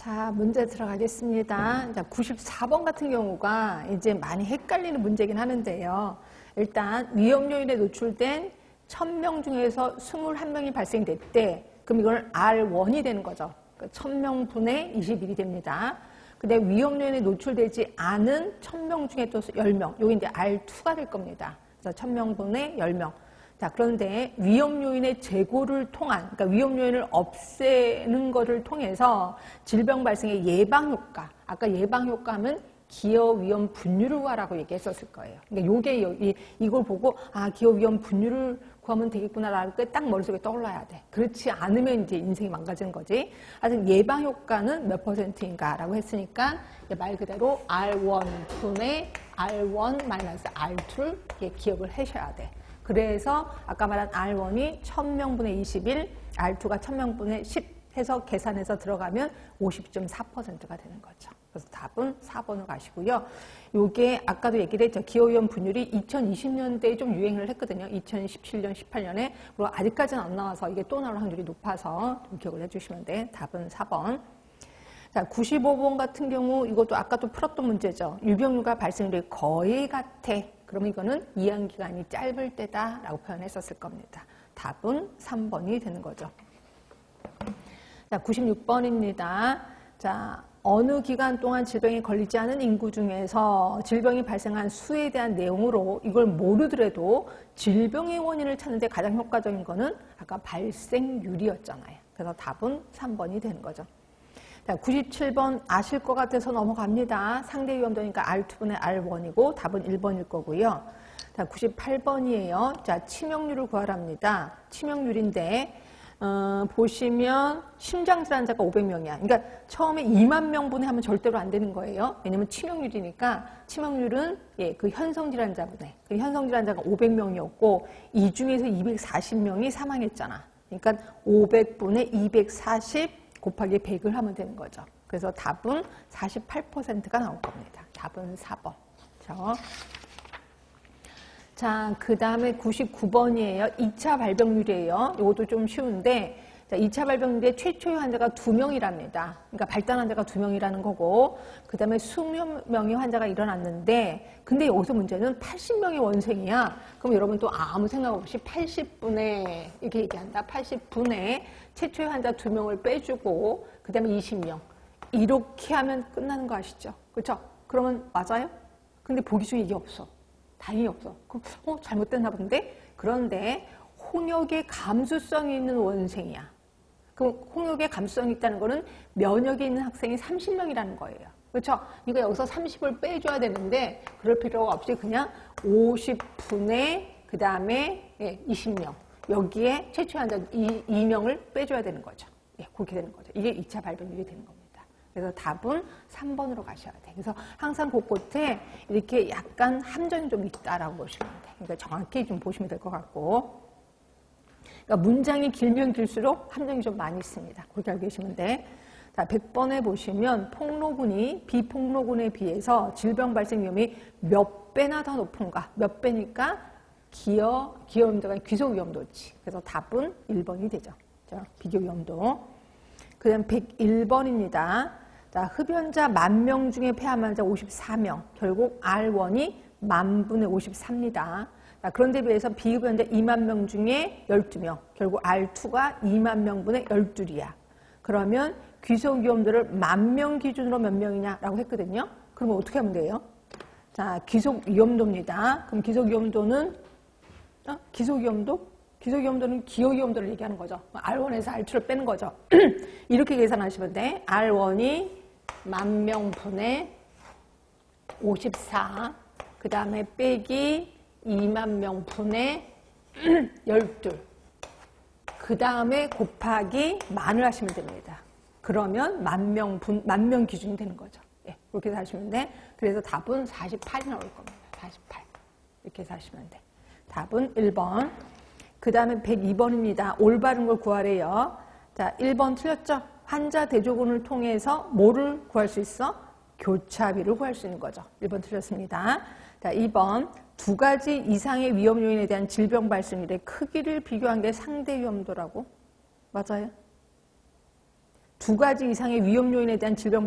자, 문제 들어가겠습니다. 자, 94번 같은 경우가 이제 많이 헷갈리는 문제긴 하는데요. 일단 위험 요인에 노출된 1000명 중에서 21명이 발생됐대. 그럼 이걸 R1이 되는 거죠. 그러니까 1000명 분의 21이 됩니다. 근데 위험 요인에 노출되지 않은 1000명 중에 또 10명. 요게 이제 R2가 될 겁니다. 그래서 1000명 분의 10명. 자, 그런데 위험 요인의 제고를 통한, 그러니까 위험 요인을 없애는 것을 통해서 질병 발생의 예방 효과, 아까 예방 효과는 기여 위험 분율을 구하라고 얘기했었을 거예요. 그러니까 요게 이걸 보고 기여 위험 분율을 구하면 되겠구나라는 게 딱 머릿속에 떠올라야 돼. 그렇지 않으면 이제 인생이 망가지는 거지. 하여튼 예방 효과는 몇 %인가라고 했으니까 말 그대로 R1 분의 R1 마이너스 R2를 기억을 하셔야 돼. 그래서 아까 말한 R1이 1000명분의 21, R2가 1000명분의 10 해서 계산해서 들어가면 50.4%가 되는 거죠. 그래서 답은 4번으로 가시고요. 요게 아까도 얘기를 했죠. 기여위험 분율이 2020년대에 좀 유행을 했거든요. 2017년, 18년에. 그리고 아직까지는 안 나와서 이게 또 나올 확률이 높아서 좀 기억을 해주시면 돼. 답은 4번. 자, 95번 같은 경우 이것도 아까 또 풀었던 문제죠. 유병률과 발생률이 거의 같아. 그러면 이거는 이항기간이 짧을 때다라고 표현했었을 겁니다. 답은 3번이 되는 거죠. 자, 96번입니다. 자, 어느 기간 동안 질병에 걸리지 않은 인구 중에서 질병이 발생한 수에 대한 내용으로 이걸 모르더라도 질병의 원인을 찾는 데 가장 효과적인 거는 아까 발생률이었잖아요. 그래서 답은 3번이 되는 거죠. 자, 97번 아실 것 같아서 넘어갑니다. 상대 위험도니까 R2분의 R1이고 답은 1번일 거고요. 자, 98번이에요. 자, 치명률을 구하랍니다. 치명률인데 보시면 심장질 환자가 500명이야. 그러니까 처음에 2만 명분에 하면 절대로 안 되는 거예요. 왜냐면 치명률이니까 치명률은 그 현성질 환자분에 그 현성질 환자가 500명이었고 이 중에서 240명이 사망했잖아. 그러니까 500분의 240 곱하기 100을 하면 되는 거죠. 그래서 답은 48%가 나올 겁니다. 답은 4번. 그렇죠? 자, 그 다음에 99번이에요. 2차 발병률이에요. 이것도 좀 쉬운데, 자, 2차 발병률의 최초의 환자가 2명이랍니다. 그러니까 발단 환자가 2명이라는 거고, 그 다음에 20명의 환자가 일어났는데, 근데 여기서 문제는 80명의 원생이야. 그럼 여러분 또 아무 생각 없이 80분의, 이렇게 얘기한다. 80분의 최초의 환자 2명을 빼주고, 그 다음에 20명. 이렇게 하면 끝나는 거 아시죠? 그렇죠? 그러면 맞아요? 근데 보기 중에 이게 없어. 다행히 없어. 그럼 잘못됐나 본데? 그런데 홍역의 감수성이 있는 원생이야. 그럼 홍역의 감수성이 있다는 거는 면역이 있는 학생이 30명이라는 거예요. 그렇죠? 그러니까 여기서 30을 빼줘야 되는데 그럴 필요가 없이 그냥 50분의 그 다음에 20명. 여기에 최초 환자 2명을 빼줘야 되는 거죠. 그렇게 되는 거죠. 이게 2차 발병률이 되는 겁니다. 그래서 답은 3번으로 가셔야 돼. 그래서 항상 곳곳에 이렇게 약간 함정이 좀 있다라고 보시면 돼. 그러니까 정확히 좀 보시면 될 것 같고. 그러니까 문장이 길면 길수록 함정이 좀 많이 있습니다. 그렇게 알고 계시면 돼. 자, 100번에 보시면 폭로군이 비폭로군에 비해서 질병 발생 위험이 몇 배나 더 높은가? 몇 배니까 기여 위험도가 귀속 위험도지. 그래서 답은 1번이 되죠. 자, 비교 위험도. 그 다음 101번입니다. 자, 흡연자 10,000명 중에 폐암 환자 54명. 결국 R1이 10,000분의 54입니다. 자, 그런데 비해서 비흡연자 2만 명 중에 12명. 결국 R2가 2만 명분의 12이야. 그러면 귀속 위험도를 10,000명 기준으로 몇 명이냐라고 했거든요. 그러면 어떻게 하면 돼요? 자, 귀속 위험도입니다. 그럼 귀속 위험도는 귀속 위험도는 기여 위험도를 얘기하는 거죠. R1에서 R2를 빼는 거죠. 이렇게 계산하시면 돼. R1이 10,000명분의 54, 그 다음에 빼기 20,000명분의 12, 그 다음에 곱하기 만을 하시면 됩니다. 그러면 10,000명 기준이 되는 거죠. 그렇게 해서 하시면 돼. 그래서 답은 48이 나올 겁니다. 48. 이렇게 해서 하시면 돼. 답은 1번. 그 다음에 102번입니다. 올바른 걸 구하래요. 자, 1번 틀렸죠? 환자 대조군을 통해서 뭐를 구할 수 있어? 교차비를 구할 수 있는 거죠. 1번 틀렸습니다. 자, 2번 2가지 이상의 위험 요인에 대한 질병 발생률의 크기를 비교한 게 상대 위험도라고? 맞아요? 2가지 이상의 위험 요인에 대한 질병